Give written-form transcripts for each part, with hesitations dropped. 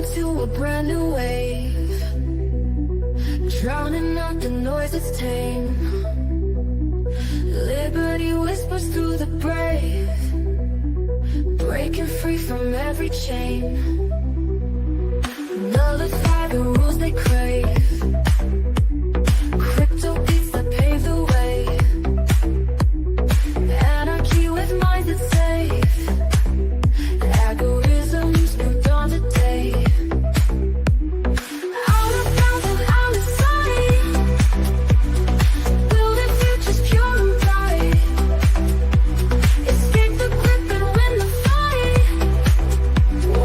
into a brand new wave, drowning out the noise that's tame. Liberty whispers through the brave, breaking free from every chain. Nullify the rules they crave, crypto beats that pave the way. Anarchy with minds that's safe, algorithms new dawn today. Out of bounds and out of sight, building futures pure and bright. Escape the grip and win the fight.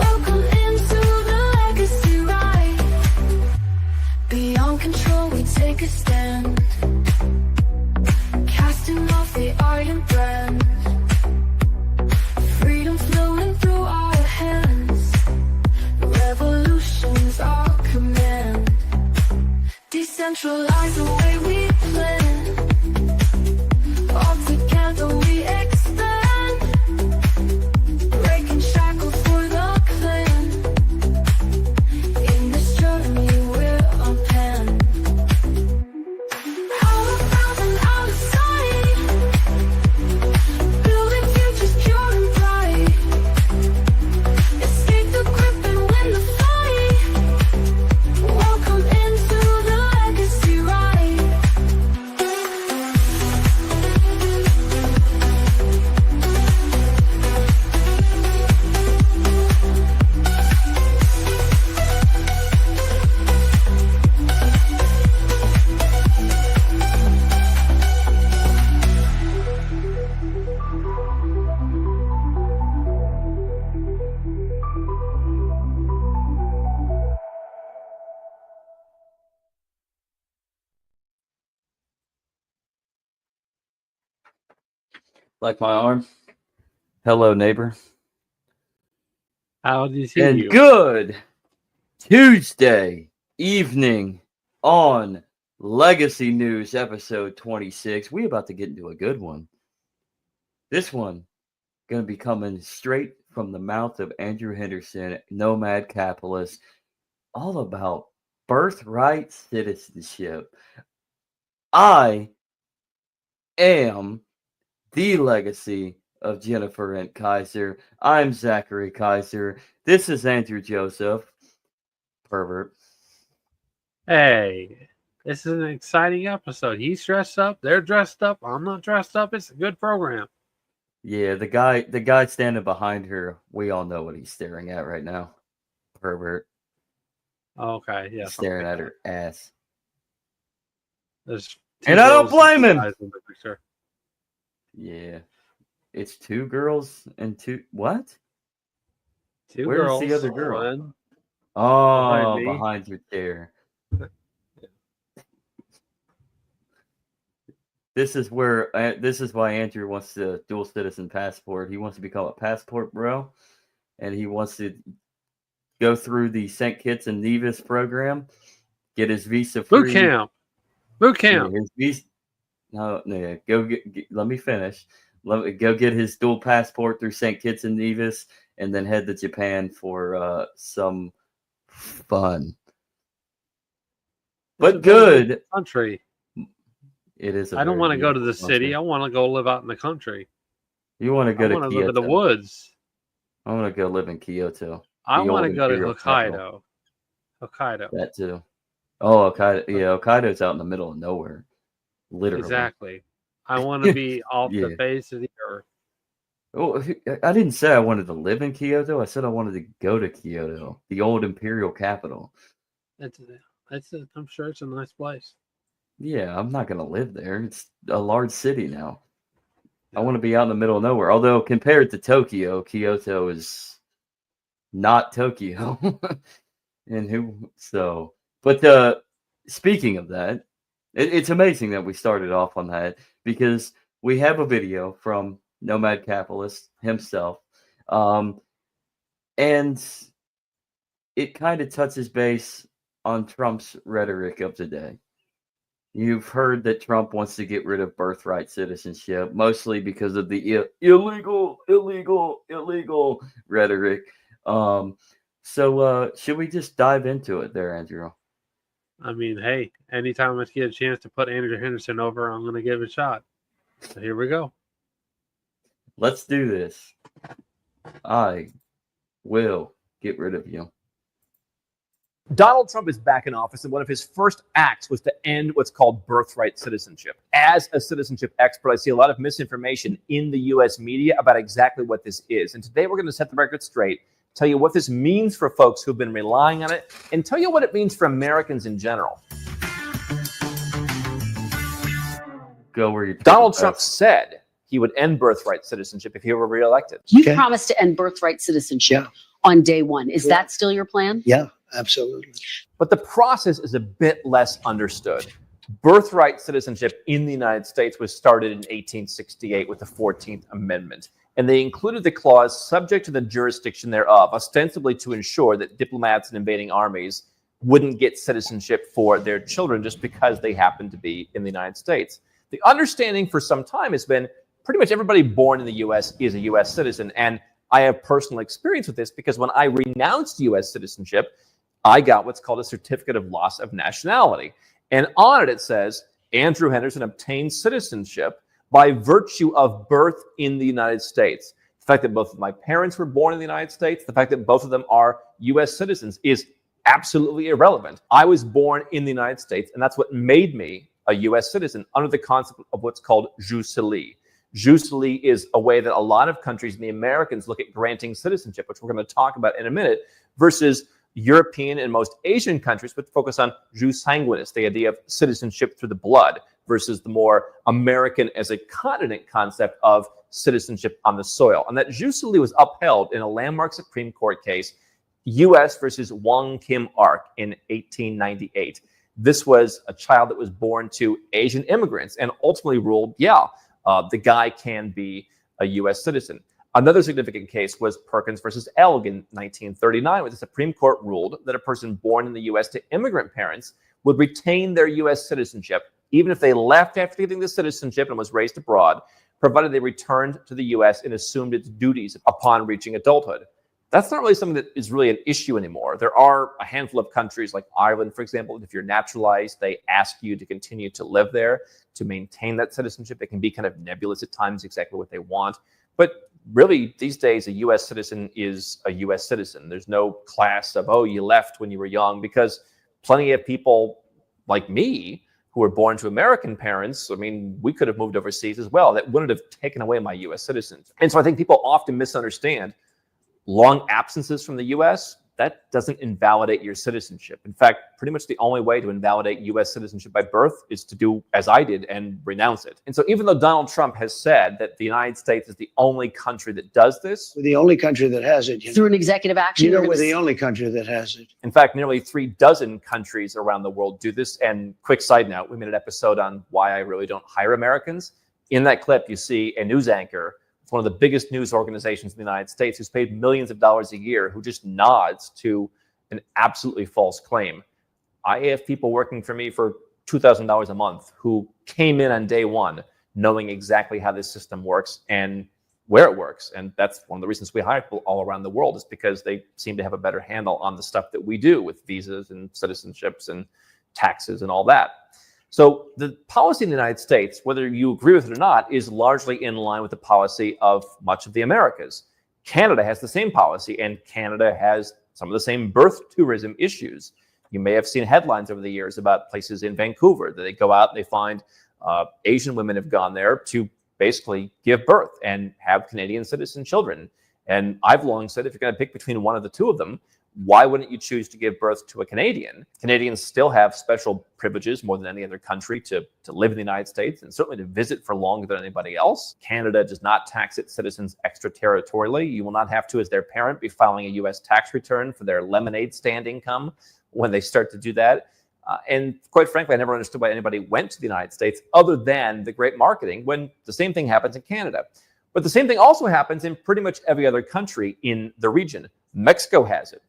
Welcome into the legacy ride. Beyond control we take a stand, casting off the iron brand. Freedom flowing through our hands, revolution's our command. Decentralize the way we plan, all together we expand. Breaking shackles for the clan, in this journey we're unpanned. Out of bounds and out of sight, building futures pure and bright. Escape the grip and win the fight. Welcome into the legacy ride. Like my arm. Hello, neighbor. How do you see And you? good Tuesday evening on Legacy News episode 26. We about to get into a good one. This one going to be coming straight from the mouth of Andrew Henderson, nomad capitalist, all about birthright citizenship. I am the legacy of Jennifer and Kaiser. I'm Zachary Kaiser. This is Andrew Joseph, pervert. Hey, this is an exciting episode. He's dressed up. They're dressed up. I'm not dressed up. It's a good program. Yeah, the guy standing behind her, we all know what he's staring at right now. Pervert. Okay, yeah. He's staring at her ass. There's And I don't girls and blame him. guys in the picture. Yeah. It's two girls and two what? Two Where's girls. the other girl? One. Oh, me. behind your chair. This is why Andrew wants the dual citizen passport. He wants to become a passport bro, and he wants to go through the St. Kitts and Nevis program, get his visa free. Boot camp. Yeah, his visa. No, let me finish. Go get his dual passport through St. Kitts and Nevis, and then head to Japan for some fun. But good Country. it is. I don't want to go to the city. I want to go live out in the country. You want to go I to want to Kyoto? live in the woods. I want to go live in Kyoto. I The want to old go to imperial capital. Hokkaido. That too. Oh, Hokkaido. Yeah, Hokkaido's out in the middle of nowhere. Literally. Exactly. I want to be off Yeah. the face of the earth. Oh, I didn't say I wanted to live in Kyoto. I said I wanted to go to Kyoto, the old imperial capital. I'm sure it's a nice place. Yeah, I'm not going to live there. It's a large city now. I want to be out in the middle of nowhere. Although compared to Tokyo, Kyoto is not Tokyo. But speaking of that, it's amazing that we started off on that because we have a video from Nomad Capitalist himself. And it kind of touches base on Trump's rhetoric of the day. You've heard that Trump wants to get rid of birthright citizenship, mostly because of the illegal rhetoric. So should we just dive into it there, Andrew? I mean, hey, anytime I get a chance to put Andrew Henderson over, I'm going to give it a shot. So here we go. Let's do this. I will get rid of you. Donald Trump is back in office, and one of his first acts was to end what's called birthright citizenship. As a citizenship expert, I see a lot of misinformation in the U.S. media about exactly what this is. And today we're going to set the record straight, tell you what this means for folks who've been relying on it, and tell you what it means for Americans in general. Go where you. Donald Trump said he would end birthright citizenship if he were reelected. You promised to end birthright citizenship on day one. Is that still your plan? Yeah, absolutely. But the process is a bit less understood. Birthright citizenship in the United States was started in 1868 with the 14th Amendment. And they included the clause subject to the jurisdiction thereof, ostensibly to ensure that diplomats and invading armies wouldn't get citizenship for their children just because they happened to be in the United States. The understanding for some time has been pretty much everybody born in the U.S. is a U.S. citizen. And I have personal experience with this because when I renounced U.S. citizenship, I got what's called a certificate of loss of nationality. And on it, it says, Andrew Henderson obtained citizenship by virtue of birth in the United States. The fact that both of my parents were born in the United States, the fact that both of them are U.S. citizens is absolutely irrelevant. I was born in the United States, and that's what made me a U.S. citizen under the concept of what's called jus soli. Jus soli is a way that a lot of countries and the Americans look at granting citizenship, which we're going to talk about in a minute, versus European and most Asian countries, which focus on jus sanguinis, the idea of citizenship through the blood, versus the more American as a continent concept of citizenship on the soil. And that jus soli was upheld in a landmark Supreme Court case, U.S. versus Wong Kim Ark in 1898. This was a child that was born to Asian immigrants and ultimately ruled, the guy can be a U.S. citizen. Another significant case was Perkins versus Elg in 1939, where the Supreme Court ruled that a person born in the U.S. to immigrant parents would retain their U.S. citizenship, even if they left after getting the citizenship and was raised abroad, provided they returned to the U.S. and assumed its duties upon reaching adulthood. That's not really something that is really an issue anymore. There are a handful of countries like Ireland, for example, that if you're naturalized, they ask you to continue to live there to maintain that citizenship. It can be kind of nebulous at times exactly what they want. But really, these days, a U.S. citizen is a U.S. citizen. There's no class of, oh, you left when you were young, because plenty of people like me who were born to American parents, I mean, we could have moved overseas as well. That wouldn't have taken away my U.S. citizenship. And so I think people often misunderstand long absences from the U.S., that doesn't invalidate your citizenship. In fact, pretty much the only way to invalidate U.S. citizenship by birth is to do as I did and renounce it. And so even though Donald Trump has said that the United States is the only country that does this, We're the only country that has it. Through an executive action? We're the only country that has it. in fact, nearly 36 countries around the world do this. And quick side note, we made an episode on why I really don't hire Americans. In that clip, you see a news anchor, it's one of the biggest news organizations in the United States, who's paid millions of dollars a year, who just nods to an absolutely false claim. I have people working for me for $2,000 a month who came in on day one knowing exactly how this system works and where it works. And that's one of the reasons we hire people all around the world, is because they seem to have a better handle on the stuff that we do with visas and citizenships and taxes and all that. So the policy in the United States, whether you agree with it or not, is largely in line with the policy of much of the Americas. Canada has the same policy, and Canada has some of the same birth tourism issues. You may have seen headlines over the years about places in Vancouver that they go out and they find Asian women have gone there to basically give birth and have Canadian citizen children. And I've long said, if you're going to pick between one of the two of them, why wouldn't you choose to give birth to a Canadian? Canadians still have special privileges more than any other country to live in the United States, and certainly to visit for longer than anybody else. Canada does not tax its citizens extraterritorially. You will not have to, as their parent, be filing a U.S. tax return for their lemonade stand income when they start to do that. And quite frankly, I never understood why anybody went to the United States other than the great marketing, when the same thing happens in Canada. But the same thing also happens in pretty much every other country in the region. Mexico has it.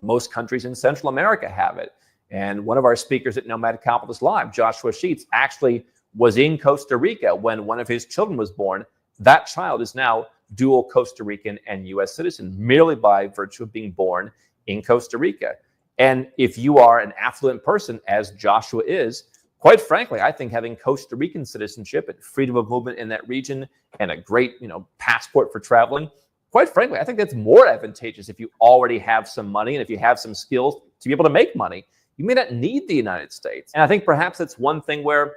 Most countries in Central America have it. And one of our speakers at Nomad Capitalist Live, Joshua Sheets, actually was in Costa Rica when one of his children was born. That child is now dual Costa Rican and U.S. citizen, merely by virtue of being born in Costa Rica. And if you are an affluent person, as Joshua is, quite frankly, I think having Costa Rican citizenship and freedom of movement in that region and a great, passport for traveling, quite frankly, I think that's more advantageous if you already have some money and if you have some skills to be able to make money. You may not need the United States. And I think perhaps that's one thing where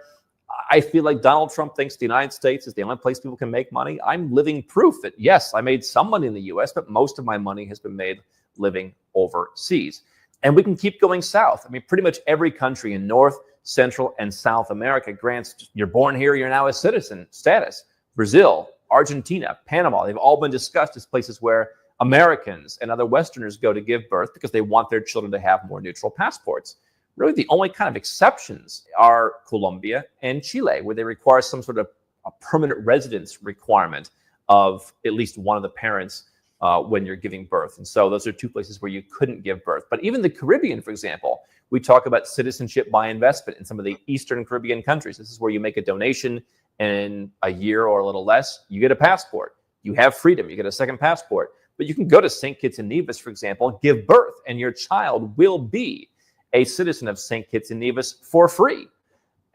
I feel like Donald Trump thinks the United States is the only place people can make money. I'm living proof that, yes, I made some money in the US, but most of my money has been made living overseas. And we can keep going south. I mean, pretty much every country in North, Central, and South America grants you're born here, you're now a citizen status. Brazil, Argentina, Panama, they've all been discussed as places where Americans and other Westerners go to give birth because they want their children to have more neutral passports. Really, the only kind of exceptions are Colombia and Chile, where they require some sort of a permanent residence requirement of at least one of the parents when you're giving birth. And so those are two places where you couldn't give birth. But even the Caribbean, for example, we talk about citizenship by investment in some of the Eastern Caribbean countries. This is where you make a donation in a year or a little less, you get a passport. You have freedom, you get a second passport. But you can go to St. Kitts and Nevis, for example, give birth, and your child will be a citizen of St. Kitts and Nevis for free.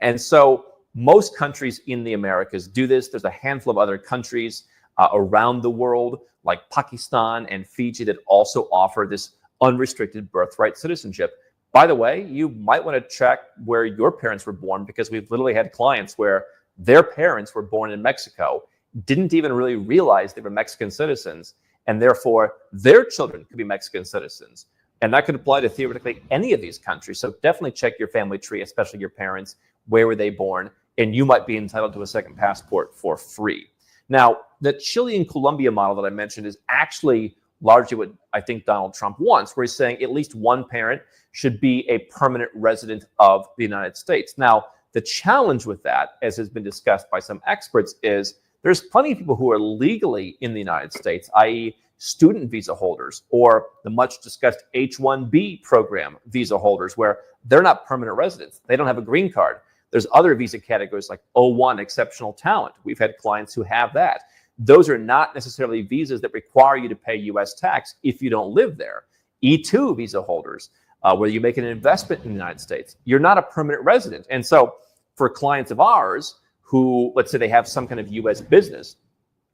And so most countries in the Americas do this. There's a handful of other countries around the world, like Pakistan and Fiji, that also offer this unrestricted birthright citizenship. By the way, you might want to check where your parents were born, because we've literally had clients where their parents were born in Mexico, didn't even really realize they were Mexican citizens, and therefore their children could be Mexican citizens. And that could apply to theoretically any of these countries. So definitely check your family tree, especially your parents. Where were they born? And you might be entitled to a second passport for free. Now, the Chile and Colombia model that I mentioned is actually largely what I think Donald Trump wants, where he's saying at least one parent should be a permanent resident of the United States. Now, the challenge with that, as has been discussed by some experts, is there's plenty of people who are legally in the United States, i.e., student visa holders, or the much discussed H-1B program visa holders, where they're not permanent residents. They don't have a green card. There's other visa categories like O-1, exceptional talent. We've had clients who have that. Those are not necessarily visas that require you to pay U.S. tax if you don't live there. E-2 visa holders, where you make an investment in the United States, you're not a permanent resident. And so for clients of ours who, let's say they have some kind of U.S. business,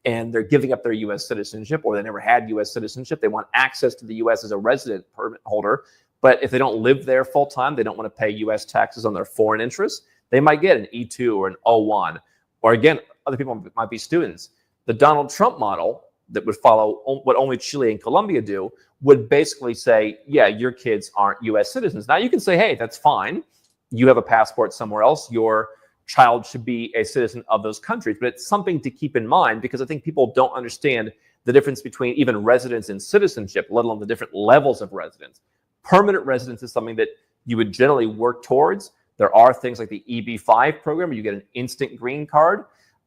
and they're giving up their U.S. citizenship, or they never had U.S. citizenship, they want access to the U.S. as a resident permit holder, but if they don't live there full-time, they don't want to pay U.S. taxes on their foreign interests, they might get an E-2 or an O-1. Or again, other people might be students. The Donald Trump model that would follow what only Chile and Colombia do would basically say, yeah, your kids aren't U.S. citizens. Now you can say, hey, that's fine. You have a passport somewhere else. Your child should be a citizen of those countries. But it's something to keep in mind, because I think people don't understand the difference between even residence and citizenship, let alone the different levels of residence. Permanent residence is something that you would generally work towards. There are things like the EB-5 program where you get an instant green card.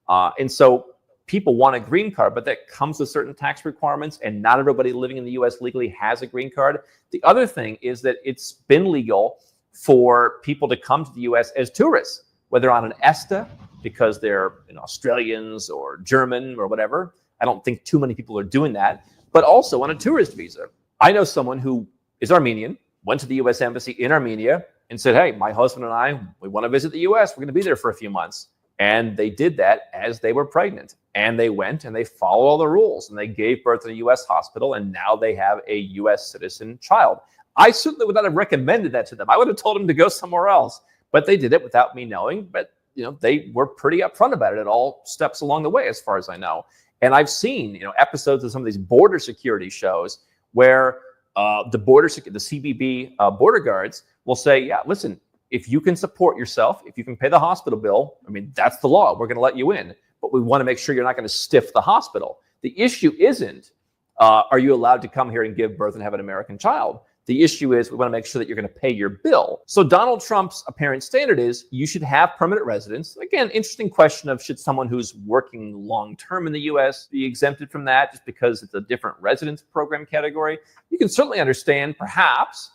And so people want a green card, but that comes with certain tax requirements, and not everybody living in the U.S. legally has a green card. The other thing is that it's been legal for people to come to the U.S. as tourists, whether on an ESTA, because they're Australians or German or whatever. I don't think too many people are doing that, but also on a tourist visa. I know someone who is Armenian, went to the U.S. Embassy in Armenia and said, hey, my husband and I, we want to visit the U.S. We're going to be there for a few months. And they did that as they were pregnant. And they went and they followed all the rules, and they gave birth in a U.S. hospital, and now they have a U.S. citizen child. I certainly would not have recommended that to them. I would have told them to go somewhere else. But they did it without me knowing. But they were pretty upfront about it at all steps along the way, as far as I know. And I've seen episodes of some of these border security shows where the CBP border guards will say, yeah, listen, if you can support yourself, if you can pay the hospital bill, I mean, that's the law. We're going to let you in. But we want to make sure you're not going to stiff the hospital. The issue isn't, are you allowed to come here and give birth and have an American child? The issue is we want to make sure that you're going to pay your bill. So Donald Trump's apparent standard is you should have permanent residence. Again, interesting question of should someone who's working long-term in the U.S. be exempted from that just because it's a different residence program category? You can certainly understand perhaps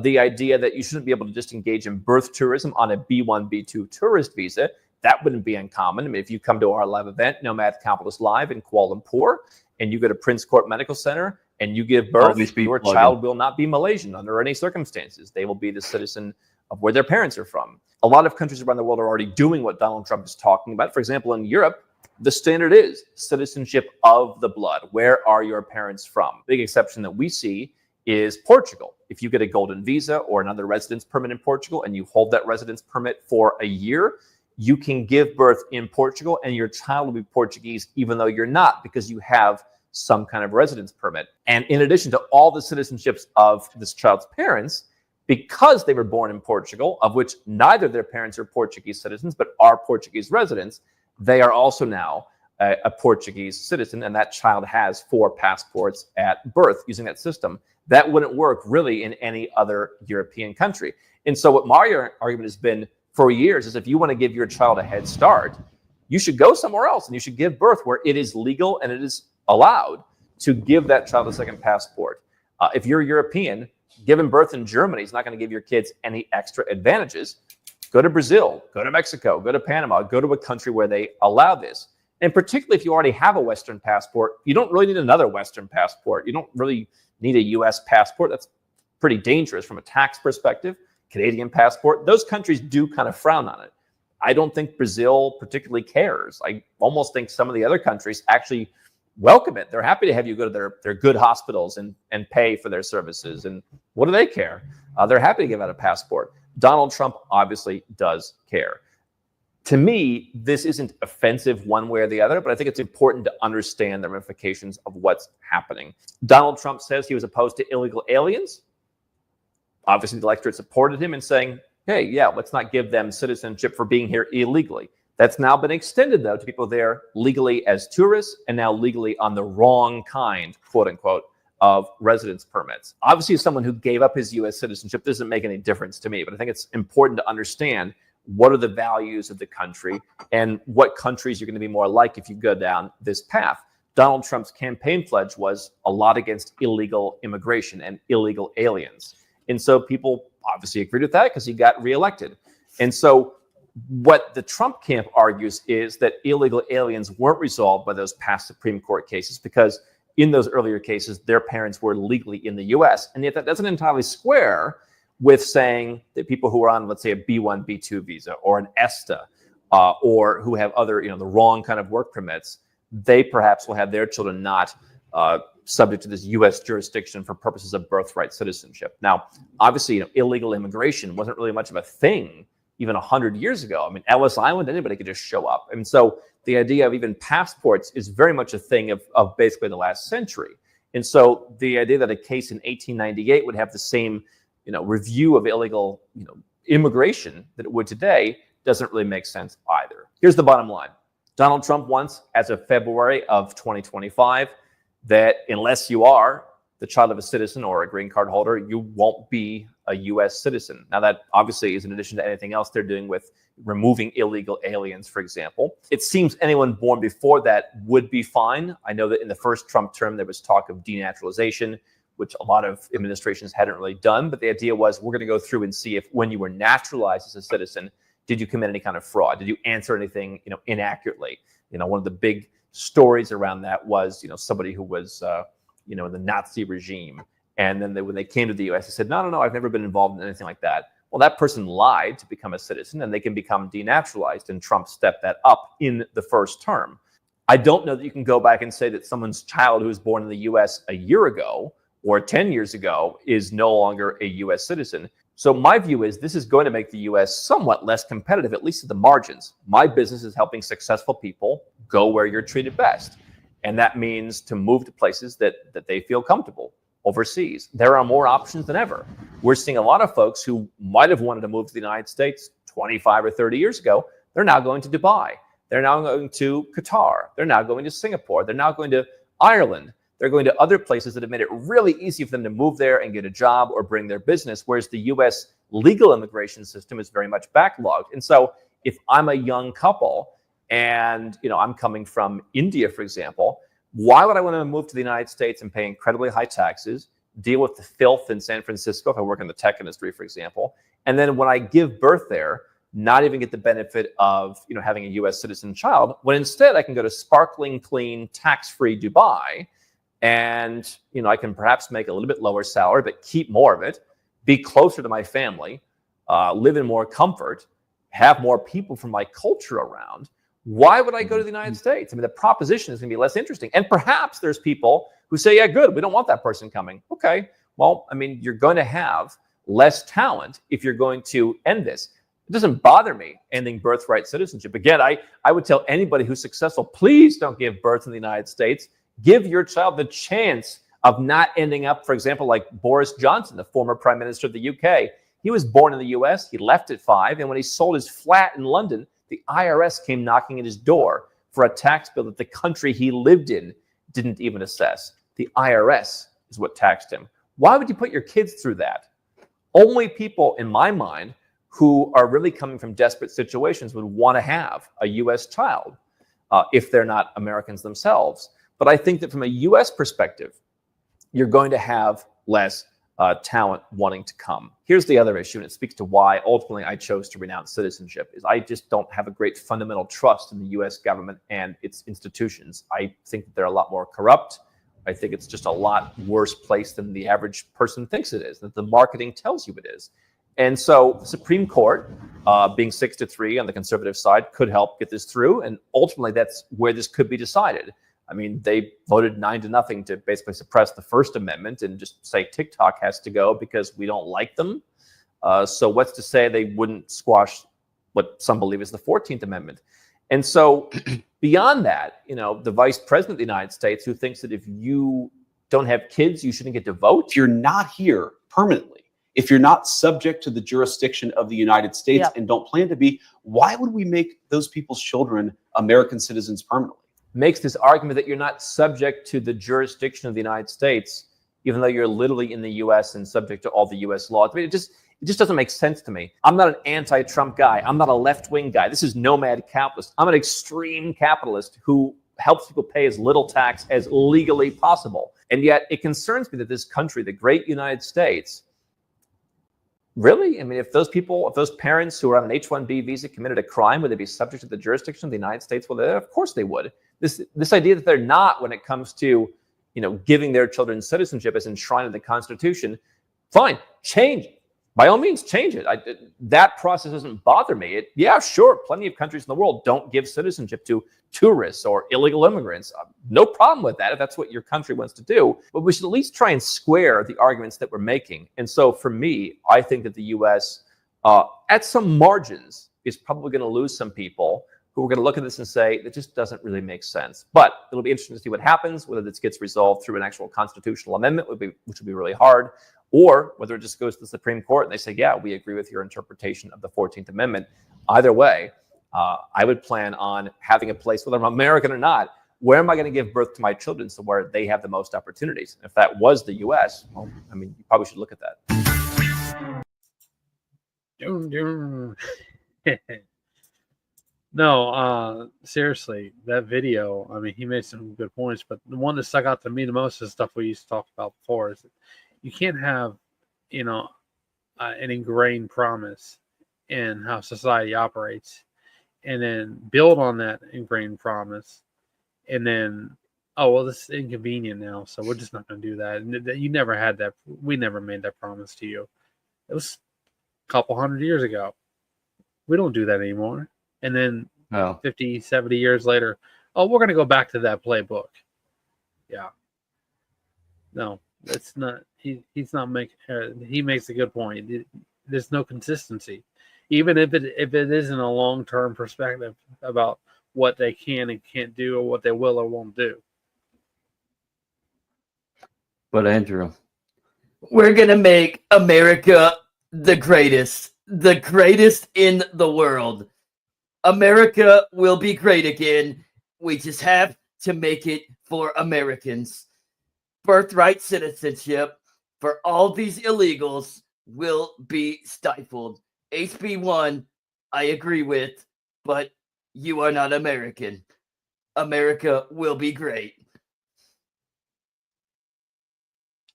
the idea that you shouldn't be able to just engage in birth tourism on a B1, B2 tourist visa. That wouldn't be uncommon. I mean, if you come to our live event, Nomad Capitalist Live in Kuala Lumpur, and you go to Prince Court Medical Center, and you give birth, Always be your plugging. child will not be Malaysian under any circumstances. They will be the citizen of where their parents are from. A lot of countries around the world are already doing what Donald Trump is talking about. For example, in Europe, the standard is citizenship of the blood. Where are your parents from? Big exception that we see is Portugal. If you get a golden visa or another residence permit in Portugal and you hold that residence permit for a year, you can give birth in Portugal and your child will be Portuguese even though you're not, because you have some kind of residence permit. And in addition to all the citizenships of this child's parents, because they were born in Portugal, of which neither their parents are Portuguese citizens but are Portuguese residents, they are also now a Portuguese citizen, and that child has 4 passports at birth using that system. That wouldn't work really in any other European country. And so what my argument has been for years is if you want to give your child a head start, you should go somewhere else and you should give birth where it is legal and it is allowed to give that child a second passport. If you're European, giving birth in Germany is not going to give your kids any extra advantages. Go to Brazil, go to Mexico, go to Panama, go to a country where they allow this. And particularly if you already have a Western passport, you don't really need another Western passport. You don't really need a US passport. That's pretty dangerous from a tax perspective. Canadian passport, those countries do kind of frown on it. I don't think Brazil particularly cares. I almost think some of the other countries actually welcome it. They're happy to have you go to their good hospitals and pay for their services. And what do they care? They're happy to give out a passport. Donald Trump obviously does care. To me, this isn't offensive one way or the other, but I think it's important to understand the ramifications of what's happening. Donald Trump says he was opposed to illegal aliens. Obviously, the electorate supported him in saying, hey, yeah, let's not give them citizenship for being here illegally. That's now been extended, though, to people there legally as tourists and now legally on the wrong kind, quote unquote, of residence permits. Obviously, as someone who gave up his U.S. citizenship, this doesn't make any difference to me, but I think it's important to understand what are the values of the country and what countries you're going to be more like if you go down this path. Donald Trump's campaign pledge was a lot against illegal immigration and illegal aliens. And so people obviously agreed with that because he got reelected. And so what the Trump camp argues is that illegal aliens weren't resolved by those past Supreme Court cases because in those earlier cases, their parents were legally in the U.S. And yet that doesn't entirely square with saying that people who are on, let's say, a B1, B2 visa or an ESTA or who have other, the wrong kind of work permits, they perhaps will have their children not subject to this U.S. jurisdiction for purposes of birthright citizenship. Now, obviously, illegal immigration wasn't really much of a thing even 100 years ago. I mean, Ellis Island, anybody could just show up. And so the idea of even passports is very much a thing of basically the last century. And so the idea that a case in 1898 would have the same review of illegal immigration that it would today doesn't really make sense either. Here's the bottom line. Donald Trump wants, as of February of 2025, that unless you are the child of a citizen or a green card holder, you won't be a U.S. citizen. Now, that obviously is in addition to anything else they're doing with removing illegal aliens, for example. It seems anyone born before that would be fine. I know that in the first Trump term, there was talk of denaturalization, which a lot of administrations hadn't really done. But the idea was we're going to go through and see if when you were naturalized as a citizen, did you commit any kind of fraud? Did you answer anything inaccurately? One of the big stories around that was somebody who was in the Nazi regime. And then when they came to the U.S., they said, no, I've never been involved in anything like that. Well, that person lied to become a citizen and they can become denaturalized. And Trump stepped that up in the first term. I don't know that you can go back and say that someone's child who was born in the U.S. a year ago or 10 years ago is no longer a U.S. citizen. So my view is this is going to make the U.S. somewhat less competitive, at least at the margins. My business is helping successful people go where you're treated best. And that means to move to places that they feel comfortable overseas. There are more options than ever. We're seeing a lot of folks who might have wanted to move to the United States 25 or 30 years ago. They're now going to Dubai. They're now going to Qatar. They're now going to Singapore. They're now going to Ireland. They're going to other places that have made it really easy for them to move there and get a job or bring their business, whereas the U.S. legal immigration system is very much backlogged. And so if I'm a young couple and I'm coming from India, for example, why would I want to move to the United States and pay incredibly high taxes, deal with the filth in San Francisco if I work in the tech industry, for example, and then when I give birth there, not even get the benefit of having a U.S. citizen child, when instead I can go to sparkling clean, tax-free Dubai and I can perhaps make a little bit lower salary, but keep more of it, be closer to my family, live in more comfort, have more people from my culture around. Why would I go to the United States? I mean, the proposition is going to be less interesting. And perhaps there's people who say, yeah, good, we don't want that person coming. Okay, well, I mean, you're going to have less talent if you're going to end this. It doesn't bother me ending birthright citizenship. Again, I would tell anybody who's successful, please don't give birth in the United States. Give your child the chance of not ending up, for example, like Boris Johnson, the former Prime Minister of the UK. He was born in the US, he left at 5, and when he sold his flat in London, the IRS came knocking at his door for a tax bill that the country he lived in didn't even assess. The IRS is what taxed him. Why would you put your kids through that? Only people, in my mind, who are really coming from desperate situations would want to have a U.S. child if they're not Americans themselves. But I think that from a U.S. perspective, you're going to have less talent wanting to come. Here's the other issue, and it speaks to why ultimately I chose to renounce citizenship, is I just don't have a great fundamental trust in the U.S. government and its institutions. I think that they're a lot more corrupt. I think it's just a lot worse place than the average person thinks it is, that the marketing tells you it is. And so the Supreme Court, being 6-3 on the conservative side, could help get this through. And ultimately, that's where this could be decided. I mean, they voted 9-0 to basically suppress the First Amendment and just say TikTok has to go because we don't like them. So what's to say they wouldn't squash what some believe is the 14th Amendment? And so beyond that, the vice president of the United States, who thinks that if you don't have kids, you shouldn't get to vote. If you're not here permanently, if you're not subject to the jurisdiction of the United States and don't plan to be, why would we make those people's children American citizens permanently? Makes this argument that you're not subject to the jurisdiction of the United States, even though you're literally in the U.S. and subject to all the U.S. laws. I mean, it just doesn't make sense to me. I'm not an anti-Trump guy. I'm not a left-wing guy. This is nomad capitalist. I'm an extreme capitalist who helps people pay as little tax as legally possible. And yet it concerns me that this country, the great United States, really? I mean, if those parents who are on an H-1B visa committed a crime, would they be subject to the jurisdiction of the United States? Well, of course they would. This idea that they're not when it comes to, giving their children citizenship as enshrined in the Constitution, fine, change it. By all means, change it. That process doesn't bother me. Sure, plenty of countries in the world don't give citizenship to tourists or illegal immigrants. No problem with that if that's what your country wants to do. But we should at least try and square the arguments that we're making. And so for me, I think that the U.S., at some margins, is probably going to lose some people who are going to look at this and say, it just doesn't really make sense. But it'll be interesting to see what happens, whether this gets resolved through an actual constitutional amendment, which would be really hard, or whether it just goes to the Supreme Court and they say, yeah, we agree with your interpretation of the 14th Amendment. Either way, I would plan on having a place, whether I'm American or not, where am I going to give birth to my children so where they have the most opportunities? And if that was the U.S., well, I mean, you probably should look at that. No, seriously, that video, I mean, he made some good points, but the one that stuck out to me the most is stuff we used to talk about before, is that you can't have, an ingrained promise in how society operates and then build on that ingrained promise and then, oh, well, this is inconvenient now, so we're just not going to do that. And you never had that. We never made that promise to you. It was a couple 100 years ago. We don't do that anymore. And then 50, 70 years later, oh, we're going to go back to that playbook. Yeah. No, that's not. He's not making. He makes a good point. There's no consistency, even if it isn't a long-term perspective about what they can and can't do or what they will or won't do. But Andrew, we're going to make America the greatest in the world. America will be great again. We just have to make it for Americans. Birthright citizenship for all these illegals will be stifled. HB 1, I agree with, but you are not American. America will be great.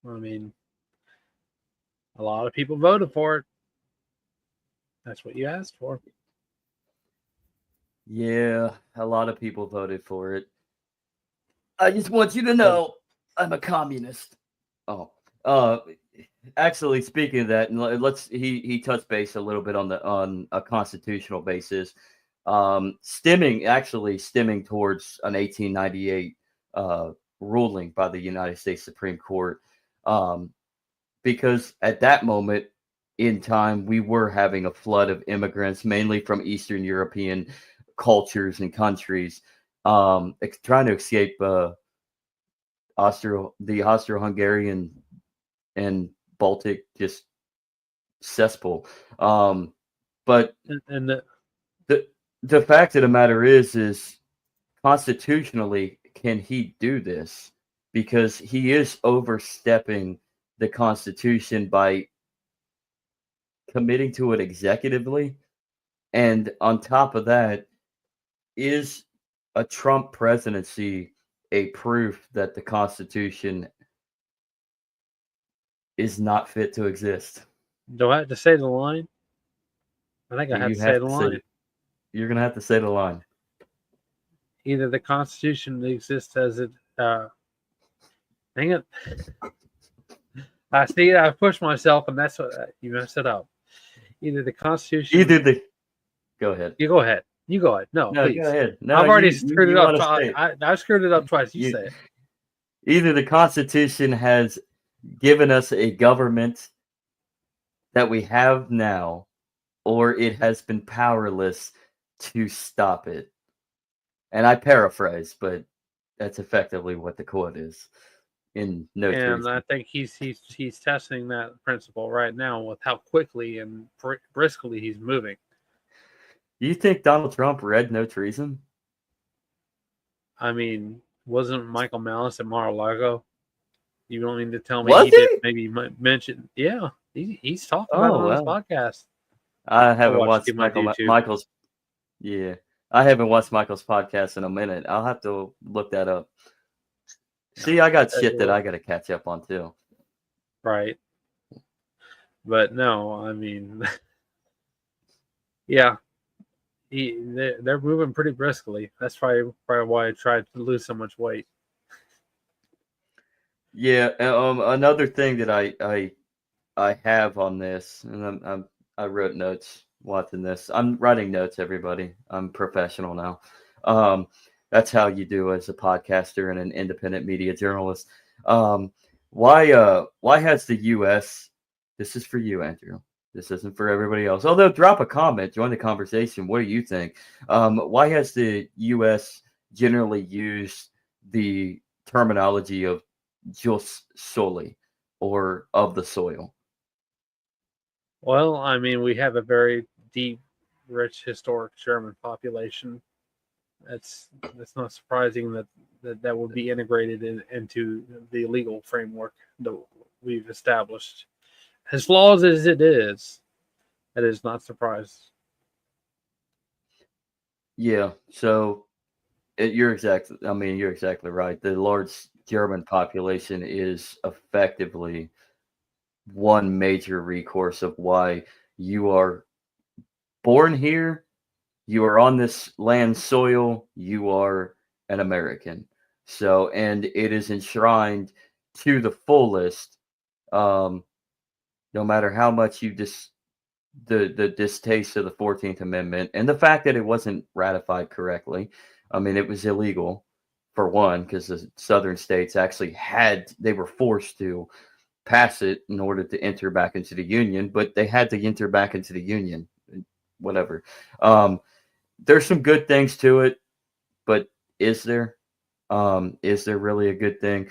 I mean, a lot of people voted for it. That's what you asked for. Yeah, a lot of people voted for it. I just want you to know I'm a communist. Oh, actually, speaking of that, and he touched base a little bit on a constitutional basis, stemming towards an 1898 ruling by the United States Supreme Court, because at that moment in time we were having a flood of immigrants, mainly from Eastern European cultures and countries, trying to escape the Austro-Hungarian and Baltic just cesspool. But And the, the fact of the matter is constitutionally, can he do this? Because he is overstepping the Constitution by committing to it executively. And on top of that, is a Trump presidency a proof that the Constitution is not fit to exist? do I have to say the line? I think I have You to say have the to line. You're gonna have to say the line. Either the Constitution exists as it. Dang it! I see. I pushed myself, and that's what you messed it up. Either the Constitution. Go ahead. You go ahead. You go ahead. No, No, please. go ahead. No, I've already you screwed it wanna up. say it. I screwed it up twice. You say it. Either the Constitution has given us a government that we have now, or it has been powerless to stop it. And I paraphrase, but that's effectively what the quote is in no And treason. I think he's testing that principle right now with how quickly and briskly he's moving. You think Donald Trump read No Treason? I mean, wasn't Michael Malice at Mar-a-Lago? You don't mean to tell me Was he did he? maybe mention? Yeah, he's talked about it Oh, on his wow. podcast. I haven't watch watched too much YouTube. Michael's. Yeah, I haven't watched Michael's podcast in a minute. I'll have to look that up. See, I got shit that I got to catch up on too. Right. But no, I mean, yeah, they're moving pretty briskly. That's probably why I tried to lose so much weight. Yeah. Another thing that I have on this, and I wrote notes watching this. I'm writing notes, everybody. I'm professional now. That's how you do as a podcaster and an independent media journalist. Why has the U.S. This is for you, Andrew. This isn't for everybody else. Although, drop a comment, join the conversation. What do you think? Why has the U.S. generally used the terminology of "jus soli" or "of the soil"? Well, I mean, we have a very deep, rich, historic German population. It's not surprising that would be integrated into the legal framework that we've established. As flawed as it is not surprised. Yeah. So you're exactly right. The large German population is effectively one major recourse of why you are born here, you are on this land soil, you are an American. So, and it is enshrined to the fullest, no matter how much you the distaste of the 14th Amendment and the fact that it wasn't ratified correctly. I mean, it was illegal for one, because the southern states actually they were forced to pass it in order to enter back into the Union, but they had to enter back into the Union, whatever. There's some good things to it, but is there really a good thing?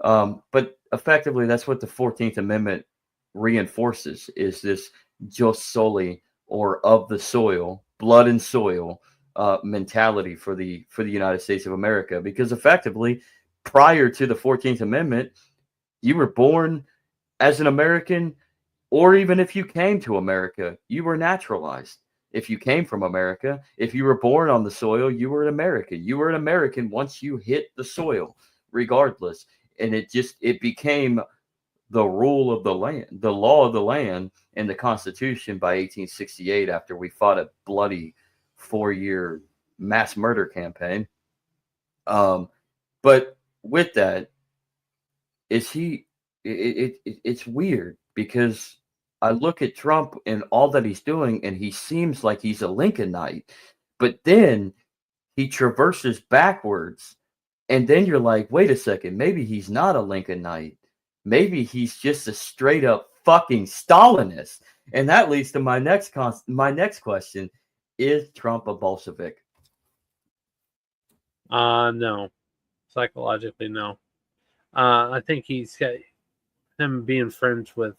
But effectively, that's what the 14th Amendment reinforces, is this jus soli, or of the soil, blood and soil mentality for the United States of America. Because effectively, prior to the 14th Amendment, you were born as an American, or even if you came to America, you were naturalized. If you came from America, if you were born on the soil, you were an American. You were an American once you hit the soil, regardless. And it became the rule of the land, the law of the land, and the Constitution by 1868, after we fought a bloody 4-year mass murder campaign. But with that, is he? It's weird because I look at Trump and all that he's doing, and he seems like he's a Lincolnite, but then he traverses backwards, and then you're like, wait a second, maybe he's not a Lincolnite. Maybe he's just a straight up fucking Stalinist. And that leads to my next question: is Trump a Bolshevik? No, psychologically, no. I think he's got him being friends with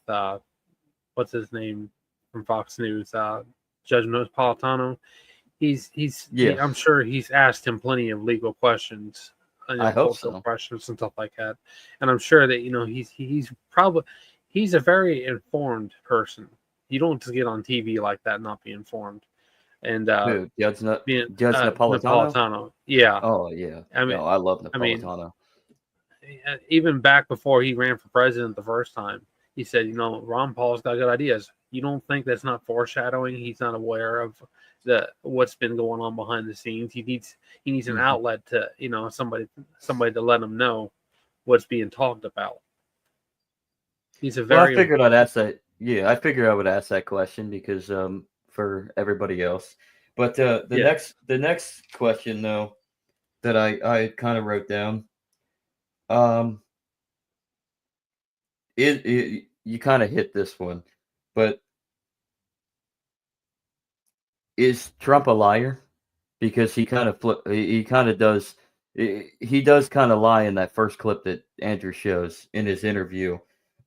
what's his name from Fox News, Judge Napolitano. Yeah. I'm sure he's asked him plenty of legal questions, I hope cultural so. questions and stuff like that. And I'm sure that he's a very informed person. You don't just get on TV like that and not be informed. And Who? Judge Judge Napolitano, yeah. Oh yeah. I mean, No, I love I mean, Napolitano. even back before he ran for president the first time, he said, Ron Paul's got good ideas. You don't think that's not foreshadowing? He's not aware of what's been going on behind the scenes. He needs an outlet to, somebody to let him know what's being talked about. He's a very. I figured I'd ask that. Yeah, I figured I would ask that question because for everybody else. But the next question though that I kind of wrote down, you kind of hit this one, but is Trump a liar? Because he kind of does. He does kind of lie in that first clip that Andrew shows in his interview.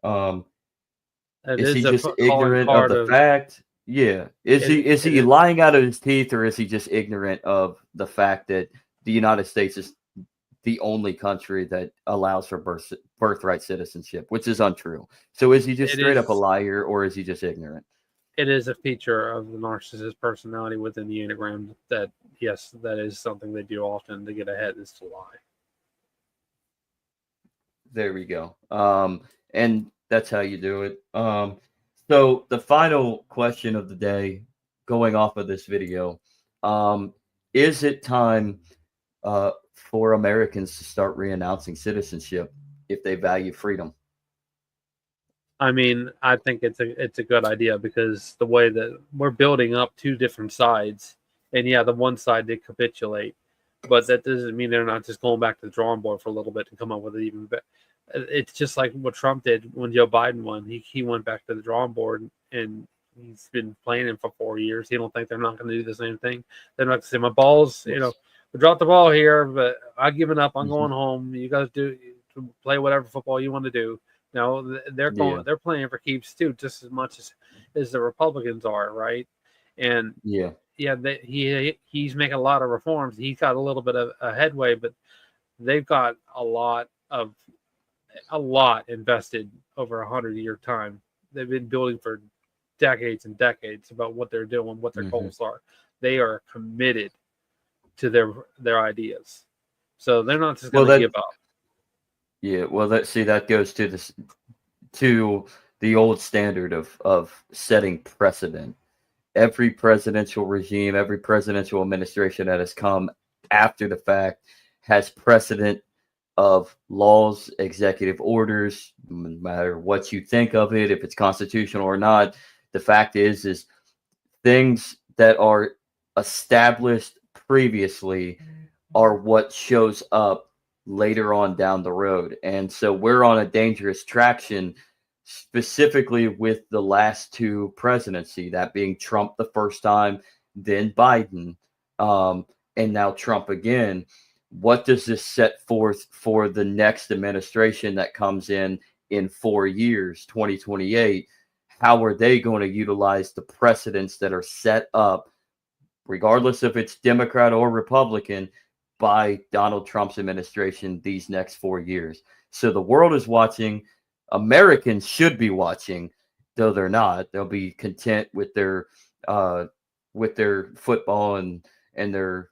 Is he just ignorant of the fact? Yeah. Is he lying out of his teeth, or is he just ignorant of the fact that the United States is the only country that allows for birthright citizenship, which is untrue? So is he just straight up a liar, or is he just ignorant? It is a feature of the narcissist personality within the Enneagram that, yes, that is something they do often to get ahead, is to lie. There we go. And that's how you do it. So the final question of the day, going off of this video, is it time for Americans to start re-announcing citizenship if they value freedom? I mean, I think it's a good idea because the way that we're building up two different sides, and yeah, the one side did capitulate, but that doesn't mean they're not just going back to the drawing board for a little bit and come up with it even better. It's just like what Trump did when Joe Biden won. He went back to the drawing board, and he's been planning for 4 years. He don't think they're not going to do the same thing. They're not going to say, my balls, we dropped the ball here, but I've given up. I'm going home. You guys play whatever football you want to do. No, they're going. They're playing for keeps too, just as much as the Republicans are, right? And he's making a lot of reforms. He's got a little bit of a headway, but they've got a lot invested over 100-year time. They've been building for decades and decades about what they're doing, what their goals are. They are committed to their ideas, so they're not just going to give up. Yeah, well, that goes to the old standard of setting precedent. Every presidential regime, every presidential administration that has come after the fact has precedent of laws, executive orders, no matter what you think of it, if it's constitutional or not. The fact is things that are established previously are what shows up later on down the road. And so we're on a dangerous traction, specifically with the last two presidency, that being Trump the first time, then Biden, and now Trump again. What does this set forth for the next administration that comes in 4 years, 2028? How are they going to utilize the precedents that are set up, regardless if it's Democrat or Republican, by Donald Trump's administration these next 4 years? So the world is watching. Americans should be watching, though they're not. They'll be content with their football and their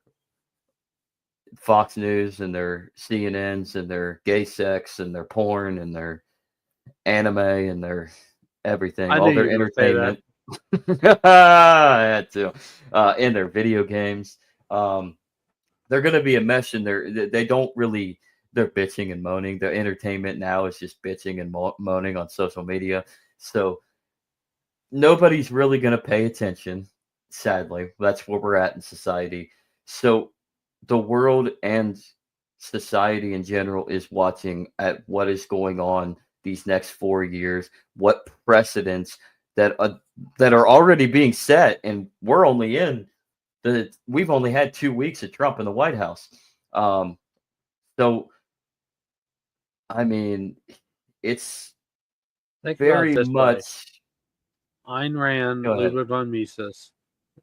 Fox News and their CNNs and their gay sex and their porn and their anime and their everything, all their entertainment. I had to, and their video games. They're going to be a mesh in there. They they're bitching and moaning. Their entertainment now is just bitching and moaning on social media. So nobody's really going to pay attention. Sadly, that's where we're at in society. So the world and society in general is watching at what is going on these next 4 years, what precedents that are already being set, and we've only had 2 weeks of Trump in the White House. So I mean, it's Think about it very this way. much. Ayn Rand, Go ahead. Ludwig von Mises,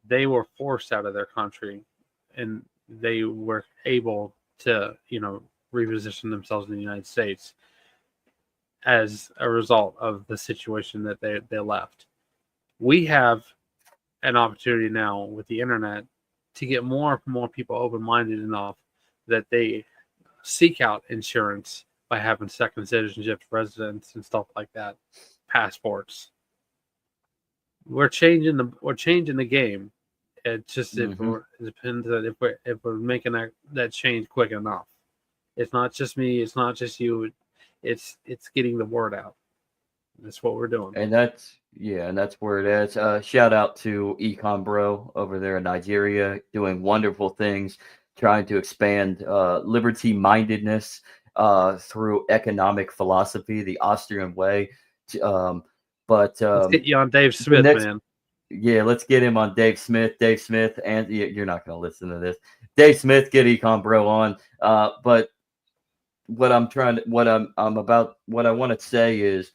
they were forced out of their country, and they were able to, reposition themselves in the United States as a result of the situation that they left. We have an opportunity now with the internet to get more and more people open-minded enough that they seek out insurance by having second citizenships, residence, and stuff like that, passports. We're changing the game. It just it depends on if we're making that change quick enough. It's not just me. It's not just you. It's getting the word out. That's what we're doing. And that's where it is. Shout out to Econ Bro over there in Nigeria, doing wonderful things, trying to expand liberty-mindedness through economic philosophy, the Austrian way. Let's get you on Dave Smith, man. Yeah, let's get him on Dave Smith. Dave Smith, and you're not going to listen to this. Dave Smith, get Econ Bro on. But what I want to say is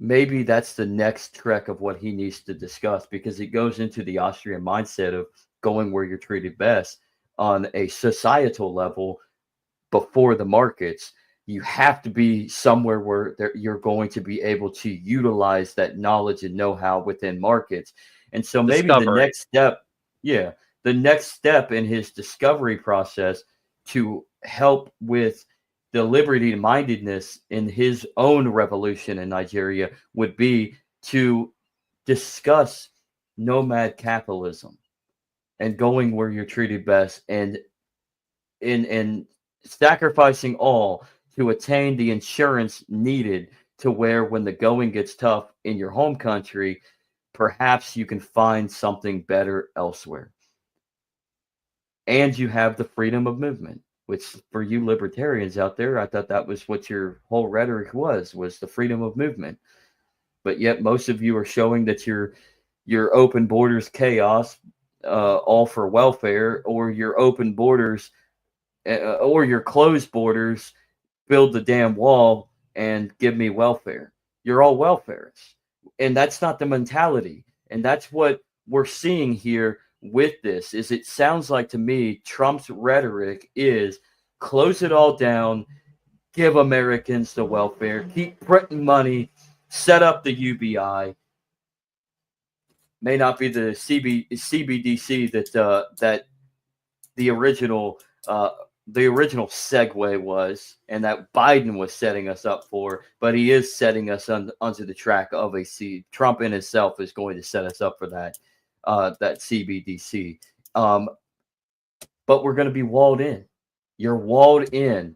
maybe that's the next trek of what he needs to discuss, because it goes into the Austrian mindset of going where you're treated best on a societal level before the markets. You have to be somewhere where you're going to be able to utilize that knowledge and know-how within markets. And so maybe the next step in his discovery process to help with the liberty-mindedness in his own revolution in Nigeria would be to discuss nomad capitalism and going where you're treated best, and in sacrificing all to attain the insurance needed to where when the going gets tough in your home country, perhaps you can find something better elsewhere. And you have the freedom of movement, which for you libertarians out there, I thought that was what your whole rhetoric was the freedom of movement. But yet most of you are showing that your open borders chaos, all for welfare, or your open borders or your closed borders, build the damn wall and give me welfare. You're all welfareists. And that's not the mentality. And that's what we're seeing here with this. Is it sounds like to me Trump's rhetoric is close it all down, give Americans the welfare, keep printing money, set up the UBI. May not be the CBDC that the original segue was, and that Biden was setting us up for, but he is setting us onto the track of a C. Trump in himself is going to set us up for that CBDC. But we're going to be walled in. You're walled in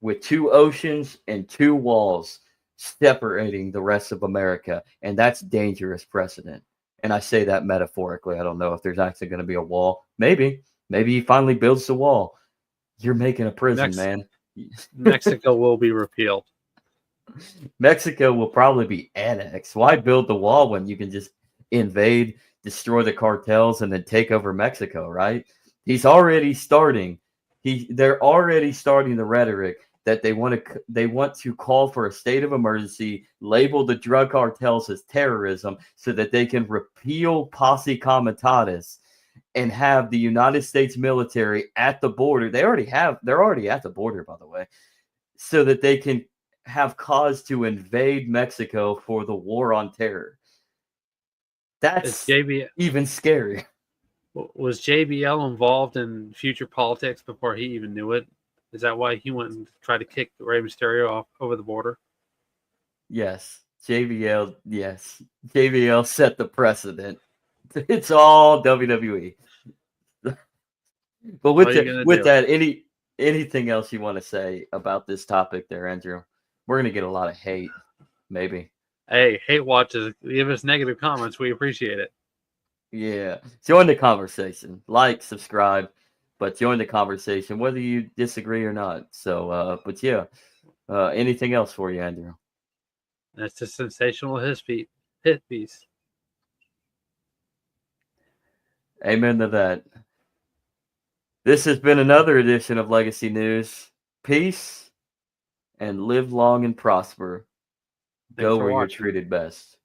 with two oceans and two walls separating the rest of America, and that's dangerous precedent. And I say that metaphorically. I don't know if there's actually going to be a wall. Maybe he finally builds the wall. You're making a prison, man. Mexico will be repealed. Mexico will probably be annexed. Why build the wall when you can just invade, destroy the cartels, and then take over Mexico, right? He's already starting. They're already starting the rhetoric that they want to call for a state of emergency, label the drug cartels as terrorism, so that they can repeal posse comitatus and have the United States military at the border. They're already at the border, by the way, so that they can have cause to invade Mexico for the war on terror. That's even scary. Was JBL involved in future politics before he even knew it? Is that why he went and tried to kick Rey Mysterio off over the border? Yes. JBL set the precedent. It's all WWE. But with that, anything else you want to say about this topic there, Andrew? We're going to get a lot of hate, maybe. Hey, hate watches. Give us negative comments. We appreciate it. Yeah. Join the conversation. Like, subscribe, but join the conversation, whether you disagree or not. So, but yeah, anything else for you, Andrew? That's a sensational hit piece. Amen to that. This has been another edition of Legacy News. Peace and live long and prosper. Thanks Go for where you're watching. treated best.